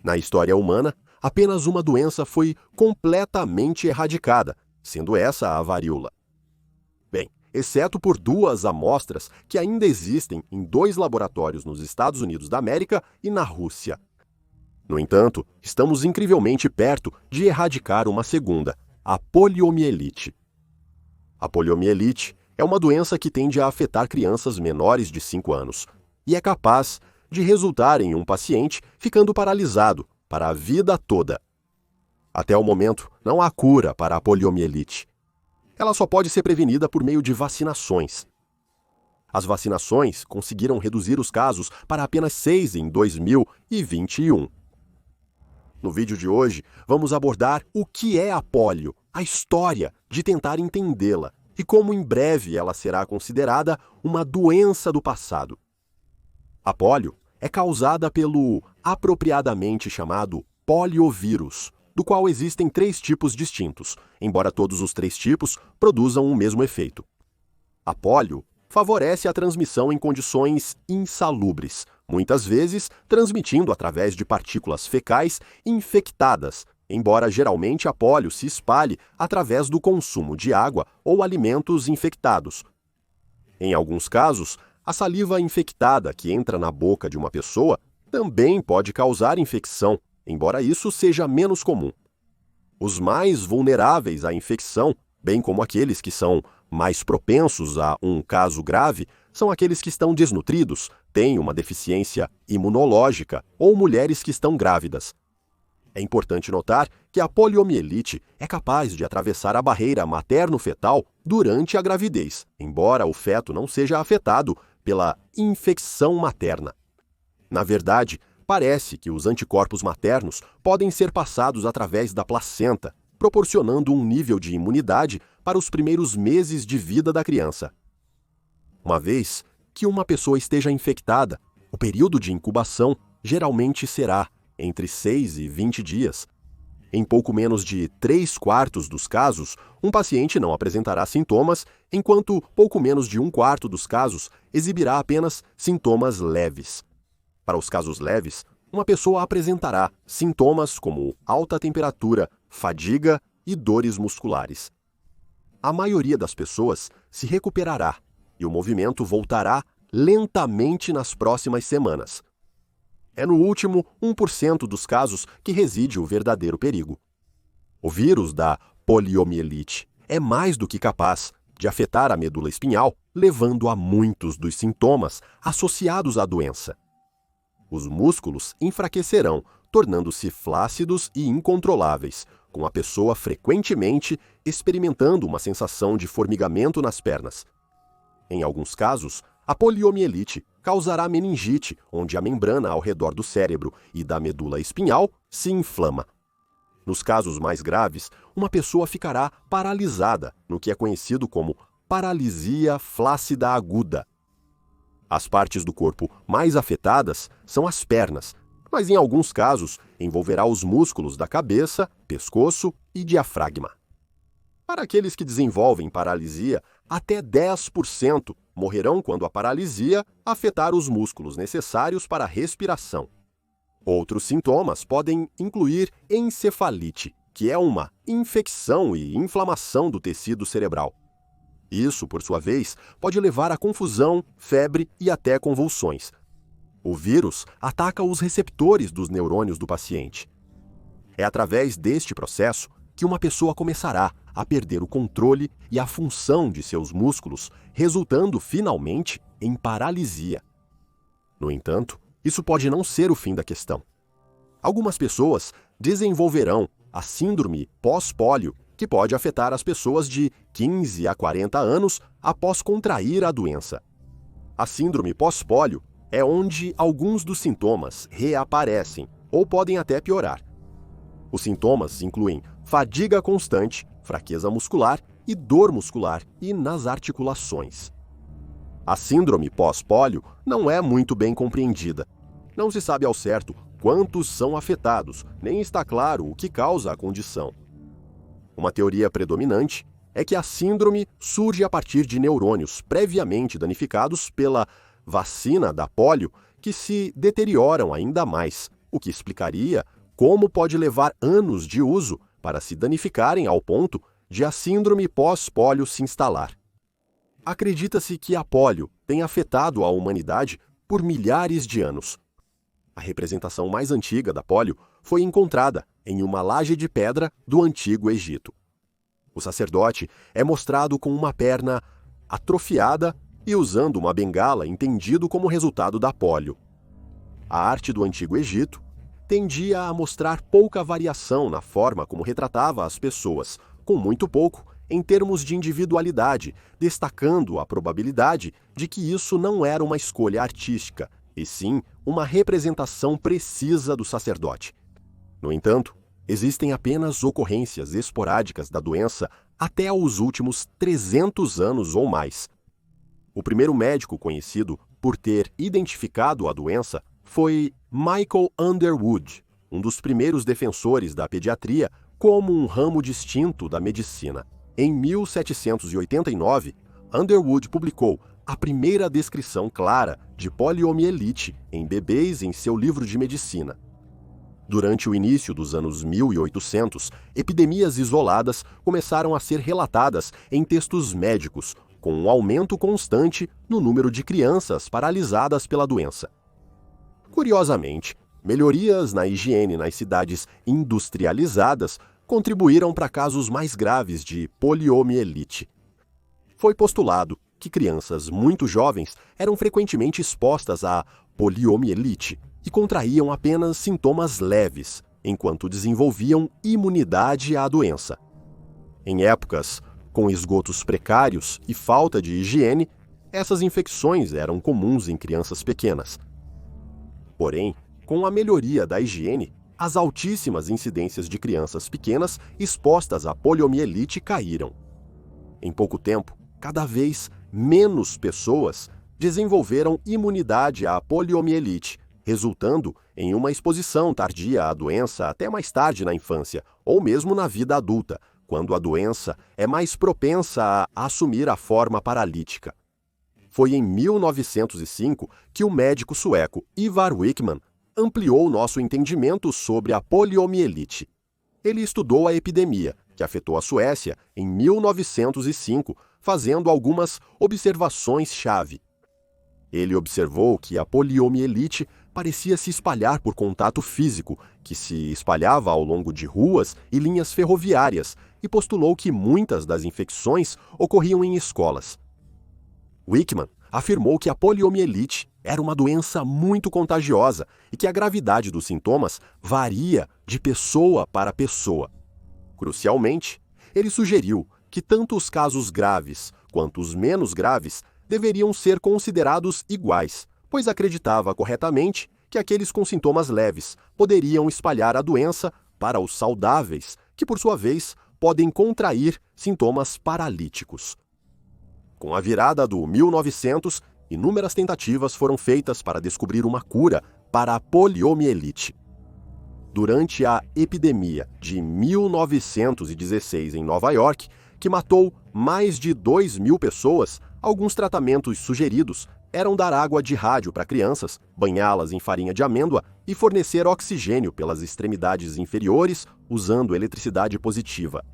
Na história humana, apenas uma doença foi completamente erradicada, sendo essa a varíola. Bem, exceto por 2 amostras que ainda existem em 2 laboratórios nos Estados Unidos da América e na Rússia. No entanto, estamos incrivelmente perto de erradicar uma segunda, a poliomielite. A poliomielite é uma doença que tende a afetar crianças menores de 5 anos e é capaz de resultar em um paciente ficando paralisado para a vida toda. Até o momento, não há cura para a poliomielite. Ela só pode ser prevenida por meio de vacinações. As vacinações conseguiram reduzir os casos para apenas 6 em 2021. No vídeo de hoje, vamos abordar o que é a polio, a história de tentar entendê-la e como em breve ela será considerada uma doença do passado. A polio é causada pelo apropriadamente chamado poliovírus, do qual existem 3 tipos distintos, embora todos os 3 tipos produzam o mesmo efeito. A polio favorece a transmissão em condições insalubres, muitas vezes transmitindo através de partículas fecais infectadas, embora geralmente a polio se espalhe através do consumo de água ou alimentos infectados. Em alguns casos, a saliva infectada que entra na boca de uma pessoa também pode causar infecção, embora isso seja menos comum. Os mais vulneráveis à infecção, bem como aqueles que são mais propensos a um caso grave, são aqueles que estão desnutridos, têm uma deficiência imunológica ou mulheres que estão grávidas. É importante notar que a poliomielite é capaz de atravessar a barreira materno-fetal durante a gravidez, embora o feto não seja afetado pela infecção materna. Na verdade, parece que os anticorpos maternos podem ser passados através da placenta, proporcionando um nível de imunidade para os primeiros meses de vida da criança. Uma vez que uma pessoa esteja infectada, o período de incubação geralmente será entre 6 e 20 dias. Em pouco menos de 3/4 dos casos, um paciente não apresentará sintomas, enquanto pouco menos de 1/4 dos casos exibirá apenas sintomas leves. Para os casos leves, uma pessoa apresentará sintomas como alta temperatura, fadiga e dores musculares. A maioria das pessoas se recuperará e o movimento voltará lentamente nas próximas semanas. É no último 1% dos casos que reside o verdadeiro perigo. O vírus da poliomielite é mais do que capaz de afetar a medula espinhal, levando a muitos dos sintomas associados à doença. Os músculos enfraquecerão, tornando-se flácidos e incontroláveis, com a pessoa frequentemente experimentando uma sensação de formigamento nas pernas. Em alguns casos, a poliomielite causará meningite, onde a membrana ao redor do cérebro e da medula espinhal se inflama. Nos casos mais graves, uma pessoa ficará paralisada, no que é conhecido como paralisia flácida aguda. As partes do corpo mais afetadas são as pernas, mas em alguns casos envolverá os músculos da cabeça, pescoço e diafragma. Para aqueles que desenvolvem paralisia, até 10% morrerão quando a paralisia afetar os músculos necessários para a respiração. Outros sintomas podem incluir encefalite, que é uma infecção e inflamação do tecido cerebral. Isso, por sua vez, pode levar a confusão, febre e até convulsões. O vírus ataca os receptores dos neurônios do paciente. É através deste processo que uma pessoa começará a perder o controle e a função de seus músculos, resultando finalmente em paralisia. No entanto, isso pode não ser o fim da questão. Algumas pessoas desenvolverão a síndrome pós-pólio, que pode afetar as pessoas de 15 a 40 anos após contrair a doença. A síndrome pós-pólio é onde alguns dos sintomas reaparecem ou podem até piorar. Os sintomas incluem fadiga constante, fraqueza muscular e dor muscular e nas articulações. A síndrome pós-pólio não é muito bem compreendida. Não se sabe ao certo quantos são afetados, nem está claro o que causa a condição. Uma teoria predominante é que a síndrome surge a partir de neurônios previamente danificados pela vacina da polio que se deterioram ainda mais, o que explicaria como pode levar anos de uso para se danificarem ao ponto de a síndrome pós-pólio se instalar. Acredita-se que a pólio tem afetado a humanidade por milhares de anos. A representação mais antiga da pólio foi encontrada em uma laje de pedra do Antigo Egito. O sacerdote é mostrado com uma perna atrofiada e usando uma bengala, entendido como resultado da pólio. A arte do Antigo Egito tendia a mostrar pouca variação na forma como retratava as pessoas, com muito pouco em termos de individualidade, destacando a probabilidade de que isso não era uma escolha artística, e sim uma representação precisa do sacerdote. No entanto, existem apenas ocorrências esporádicas da doença até os últimos 300 anos ou mais. O primeiro médico conhecido por ter identificado a doença foi Michael Underwood, um dos primeiros defensores da pediatria como um ramo distinto da medicina. Em 1789, Underwood publicou a primeira descrição clara de poliomielite em bebês em seu livro de medicina. Durante o início dos anos 1800, epidemias isoladas começaram a ser relatadas em textos médicos, com um aumento constante no número de crianças paralisadas pela doença. Curiosamente, melhorias na higiene nas cidades industrializadas contribuíram para casos mais graves de poliomielite. Foi postulado que crianças muito jovens eram frequentemente expostas à poliomielite e contraíam apenas sintomas leves, enquanto desenvolviam imunidade à doença. Em épocas com esgotos precários e falta de higiene, essas infecções eram comuns em crianças pequenas. Porém, com a melhoria da higiene, as altíssimas incidências de crianças pequenas expostas à poliomielite caíram. Em pouco tempo, cada vez menos pessoas desenvolveram imunidade à poliomielite, resultando em uma exposição tardia à doença até mais tarde na infância, ou mesmo na vida adulta, quando a doença é mais propensa a assumir a forma paralítica. Foi em 1905 que o médico sueco Ivar Wickman ampliou nosso entendimento sobre a poliomielite. Ele estudou a epidemia, que afetou a Suécia em 1905, fazendo algumas observações-chave. Ele observou que a poliomielite parecia se espalhar por contato físico, que se espalhava ao longo de ruas e linhas ferroviárias, e postulou que muitas das infecções ocorriam em escolas. Wickman afirmou que a poliomielite era uma doença muito contagiosa e que a gravidade dos sintomas varia de pessoa para pessoa. Crucialmente, ele sugeriu que tanto os casos graves quanto os menos graves deveriam ser considerados iguais, pois acreditava corretamente que aqueles com sintomas leves poderiam espalhar a doença para os saudáveis, que por sua vez podem contrair sintomas paralíticos. Com a virada do 1900, inúmeras tentativas foram feitas para descobrir uma cura para a poliomielite. Durante a epidemia de 1916 em Nova York, que matou mais de 2.000 pessoas, alguns tratamentos sugeridos eram dar água de rádio para crianças, banhá-las em farinha de amêndoa e fornecer oxigênio pelas extremidades inferiores usando eletricidade positiva.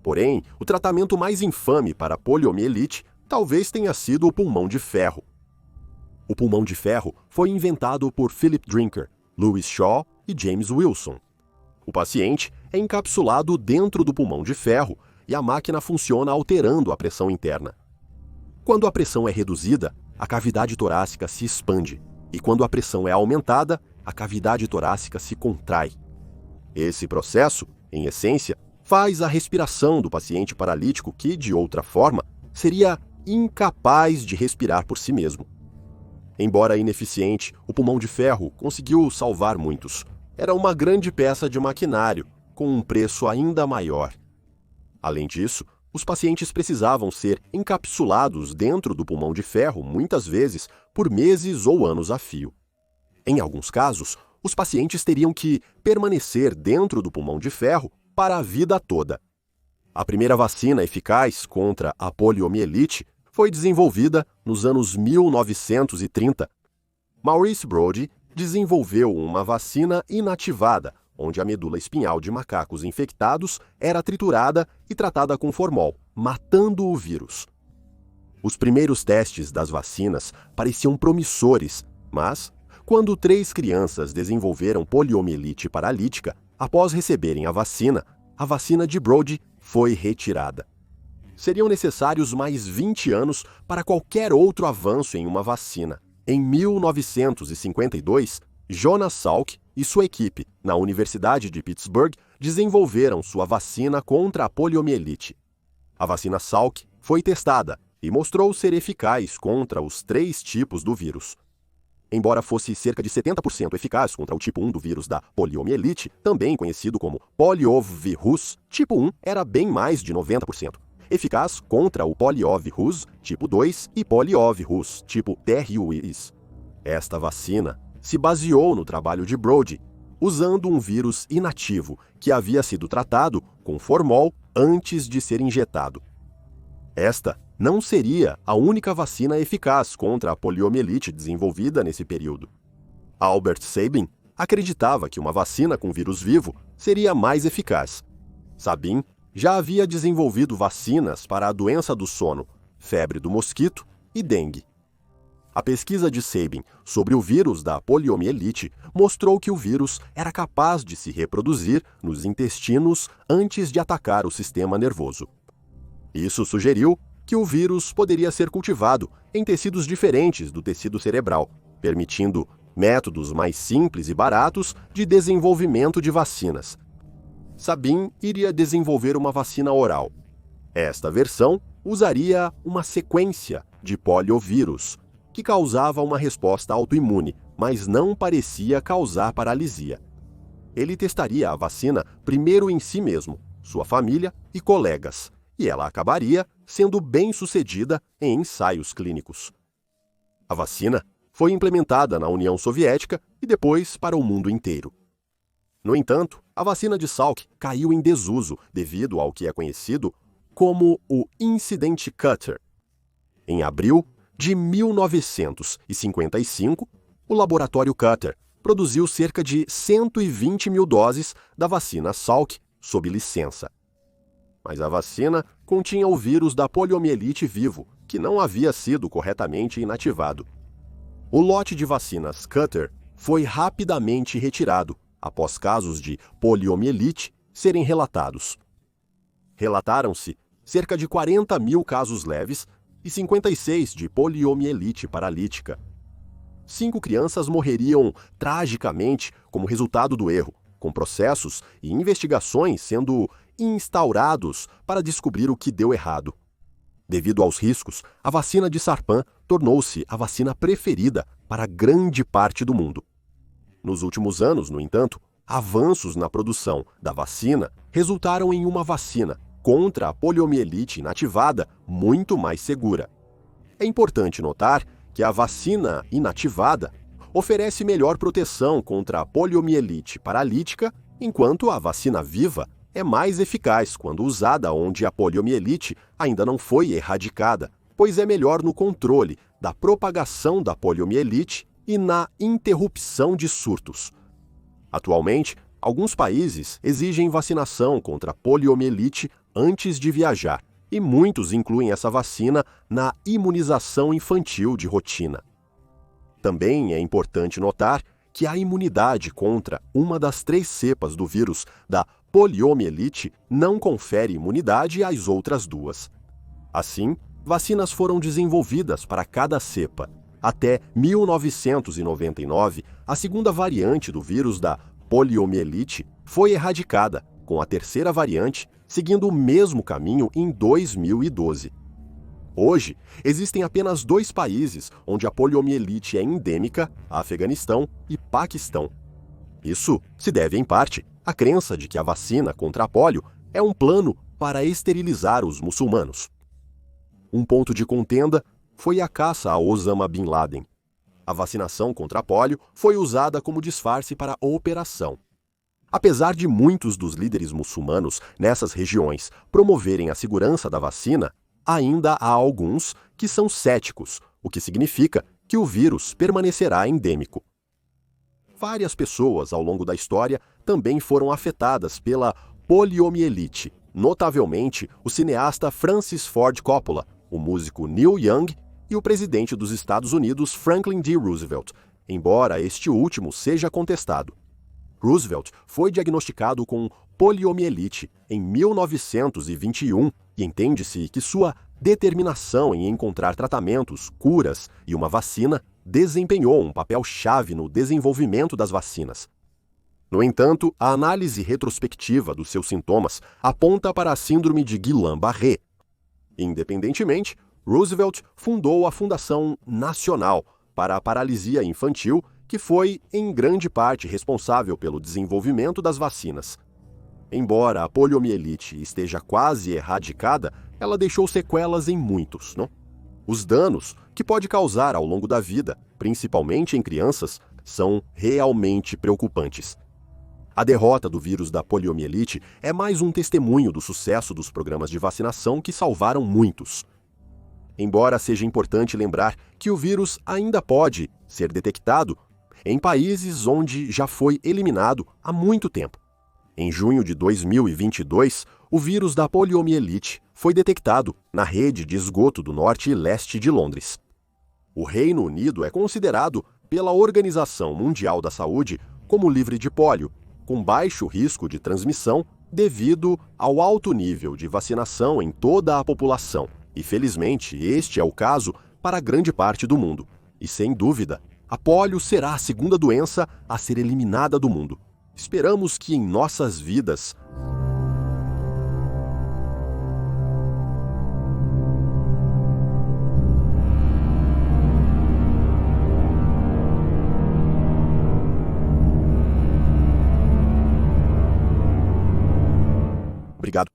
Porém, o tratamento mais infame para a poliomielite talvez tenha sido o pulmão de ferro. O pulmão de ferro foi inventado por Philip Drinker, Louis Shaw e James Wilson. O paciente é encapsulado dentro do pulmão de ferro e a máquina funciona alterando a pressão interna. Quando a pressão é reduzida, a cavidade torácica se expande, e quando a pressão é aumentada, a cavidade torácica se contrai. Esse processo, em essência, faz a respiração do paciente paralítico que, de outra forma, seria incapaz de respirar por si mesmo. Embora ineficiente, o pulmão de ferro conseguiu salvar muitos. Era uma grande peça de maquinário, com um preço ainda maior. Além disso, os pacientes precisavam ser encapsulados dentro do pulmão de ferro, muitas vezes, por meses ou anos a fio. Em alguns casos, os pacientes teriam que permanecer dentro do pulmão de ferro para a vida toda. A primeira vacina eficaz contra a poliomielite foi desenvolvida nos anos 1930. Maurice Brody desenvolveu uma vacina inativada, onde a medula espinhal de macacos infectados era triturada e tratada com formol, matando o vírus. Os primeiros testes das vacinas pareciam promissores, mas, quando 3 crianças desenvolveram poliomielite paralítica, após receberem a vacina de Brody foi retirada. Seriam necessários mais 20 anos para qualquer outro avanço em uma vacina. Em 1952, Jonas Salk e sua equipe, na Universidade de Pittsburgh, desenvolveram sua vacina contra a poliomielite. A vacina Salk foi testada e mostrou ser eficaz contra os 3 tipos do vírus. Embora fosse cerca de 70% eficaz contra o tipo 1 do vírus da poliomielite, também conhecido como poliovirus, tipo 1 era bem mais de 90%. Eficaz contra o poliovirus tipo 2 e poliovirus tipo TRUIs. Esta vacina se baseou no trabalho de Brody, usando um vírus inativo que havia sido tratado com formol antes de ser injetado. Esta não seria a única vacina eficaz contra a poliomielite desenvolvida nesse período. Albert Sabin acreditava que uma vacina com vírus vivo seria mais eficaz. Sabin já havia desenvolvido vacinas para a doença do sono, febre do mosquito e dengue. A pesquisa de Sabin sobre o vírus da poliomielite mostrou que o vírus era capaz de se reproduzir nos intestinos antes de atacar o sistema nervoso. Isso sugeriu que o vírus poderia ser cultivado em tecidos diferentes do tecido cerebral, permitindo métodos mais simples e baratos de desenvolvimento de vacinas. Sabin iria desenvolver uma vacina oral. Esta versão usaria uma sequência de poliovírus, que causava uma resposta autoimune, mas não parecia causar paralisia. Ele testaria a vacina primeiro em si mesmo, sua família e colegas, e ela acabaria sendo bem-sucedida em ensaios clínicos. A vacina foi implementada na União Soviética e depois para o mundo inteiro. No entanto, a vacina de Salk caiu em desuso devido ao que é conhecido como o Incidente Cutter. Em abril de 1955, o laboratório Cutter produziu cerca de 120 mil doses da vacina Salk sob licença. Mas a vacina continha o vírus da poliomielite vivo, que não havia sido corretamente inativado. O lote de vacinas Cutter foi rapidamente retirado, após casos de poliomielite serem relatados. Relataram-se cerca de 40 mil casos leves e 56 de poliomielite paralítica. 5 crianças morreriam tragicamente como resultado do erro, com processos e investigações sendo instaurados para descobrir o que deu errado. Devido aos riscos, a vacina de Sarpan tornou-se a vacina preferida para grande parte do mundo. Nos últimos anos, no entanto, avanços na produção da vacina resultaram em uma vacina contra a poliomielite inativada muito mais segura. É importante notar que a vacina inativada oferece melhor proteção contra a poliomielite paralítica, enquanto a vacina viva é mais eficaz quando usada onde a poliomielite ainda não foi erradicada, pois é melhor no controle da propagação da poliomielite e na interrupção de surtos. Atualmente, alguns países exigem vacinação contra a poliomielite antes de viajar, e muitos incluem essa vacina na imunização infantil de rotina. Também é importante notar que a imunidade contra uma das 3 cepas do vírus da poliomielite não confere imunidade às outras 2. Assim, vacinas foram desenvolvidas para cada cepa. Até 1999, a segunda variante do vírus da poliomielite foi erradicada, com a terceira variante seguindo o mesmo caminho em 2012. Hoje, existem apenas 2 países onde a poliomielite é endêmica, Afeganistão e Paquistão. Isso se deve, em parte, à crença de que a vacina contra a polio é um plano para esterilizar os muçulmanos. Um ponto de contenda foi a caça a Osama Bin Laden. A vacinação contra a polio foi usada como disfarce para a operação. Apesar de muitos dos líderes muçulmanos nessas regiões promoverem a segurança da vacina, ainda há alguns que são céticos, o que significa que o vírus permanecerá endêmico. várias pessoas ao longo da história também foram afetadas pela poliomielite, notavelmente o cineasta Francis Ford Coppola, o músico Neil Young e o presidente dos Estados Unidos Franklin D. Roosevelt, embora este último seja contestado. Roosevelt foi diagnosticado com poliomielite em 1921 e entende-se que sua determinação em encontrar tratamentos, curas e uma vacina desempenhou um papel-chave no desenvolvimento das vacinas. No entanto, a análise retrospectiva dos seus sintomas aponta para a síndrome de Guillain-Barré. Independentemente, Roosevelt fundou a Fundação Nacional para a Paralisia Infantil, que foi, em grande parte, responsável pelo desenvolvimento das vacinas. Embora a poliomielite esteja quase erradicada, ela deixou sequelas em muitos, não? Os danos que pode causar ao longo da vida, principalmente em crianças, são realmente preocupantes. A derrota do vírus da poliomielite é mais um testemunho do sucesso dos programas de vacinação que salvaram muitos. Embora seja importante lembrar que o vírus ainda pode ser detectado em países onde já foi eliminado há muito tempo. Em junho de 2022, o vírus da poliomielite foi detectado na rede de esgoto do norte e leste de Londres. O Reino Unido é considerado pela Organização Mundial da Saúde como livre de pólio, com baixo risco de transmissão devido ao alto nível de vacinação em toda a população. E felizmente este é o caso para grande parte do mundo. E sem dúvida, a polio será a segunda doença a ser eliminada do mundo. Esperamos que em nossas vidas Obrigado.